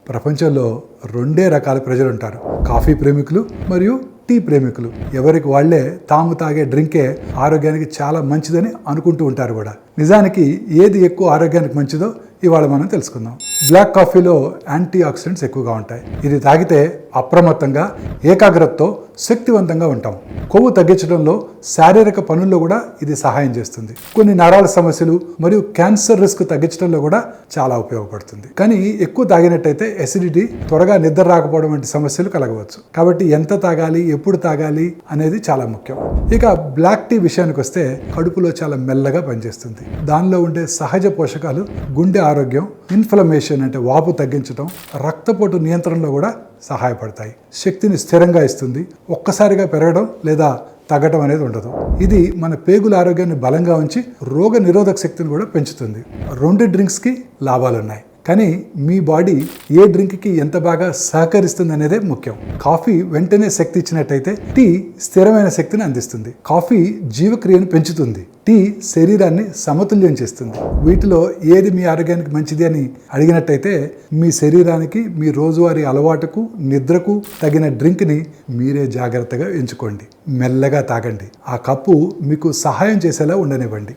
ప్రపంచంలో రెండే రకాల ప్రజలు ఉంటారు. కాఫీ ప్రేమికులు మరియు టీ ప్రేమికులు. ఎవరికి వాళ్లే తాము తాగే డ్రింకే ఆరోగ్యానికి చాలా మంచిదని అనుకుంటూ ఉంటారు కూడా. నిజానికి ఏది ఎక్కువ ఆరోగ్యానికి మంచిదో ఇవాళ మనం తెలుసుకుందాం. బ్లాక్ కాఫీలో యాంటీ ఆక్సిడెంట్స్ ఎక్కువగా ఉంటాయి. ఇది తాగితే అప్రమత్తంగా, ఏకాగ్రతతో శక్తివంతంగా ఉంటాం. కొవ్వు తగ్గించడంలో, శారీరక పనుల్లో కూడా ఇది సహాయం చేస్తుంది. కొన్ని నరాల సమస్యలు మరియు క్యాన్సర్ రిస్క్ తగ్గించడంలో కూడా చాలా ఉపయోగపడుతుంది. కానీ ఎక్కువ తాగినట్టయితే ఎసిడిటీ, త్వరగా నిద్ర రాకపోవడం వంటి సమస్యలు కలగవచ్చు. కాబట్టి ఎంత తాగాలి, ఎప్పుడు తాగాలి అనేది చాలా ముఖ్యం. ఇక బ్లాక్ టీ విషయానికి వస్తే కడుపులో చాలా మెల్లగా పనిచేస్తుంది. దానిలో ఉండే సహజ పోషకాలు గుండె ఆరోగ్యం, ఇన్ఫ్లమేషన్ అంటే వాపు తగ్గించడం, రక్తపోటు నియంత్రణలో కూడా సహాయపడతాయి. శక్తిని స్థిరంగా ఇస్తుంది. ఒక్కసారిగా పెరగడం లేదా తగ్గటం అనేది ఉండదు. ఇది మన పేగుల ఆరోగ్యాన్ని బలంగా ఉంచి రోగ నిరోధక శక్తిని కూడా పెంచుతుంది. 2 డ్రింక్స్కి లాభాలున్నాయి. కానీ మీ బాడీ ఏ డ్రింక్కి ఎంత బాగా సహకరిస్తుంది అనేదే ముఖ్యం. కాఫీ వెంటనే శక్తి ఇచ్చినట్టయితే టీ స్థిరమైన శక్తిని అందిస్తుంది. కాఫీ జీవక్రియను పెంచుతుంది. టీ శరీరాన్ని సమతుల్యం చేస్తుంది. వీటిలో ఏది మీ ఆరోగ్యానికి మంచిది అని అడిగినట్టయితే మీ శరీరానికి, మీ రోజువారీ అలవాటుకు, నిద్రకు తగిన డ్రింక్ని మీరే జాగ్రత్తగా ఎంచుకోండి. మెల్లగా తాగండి. ఆ కప్పు మీకు సహాయం చేసేలా ఉండనివ్వండి.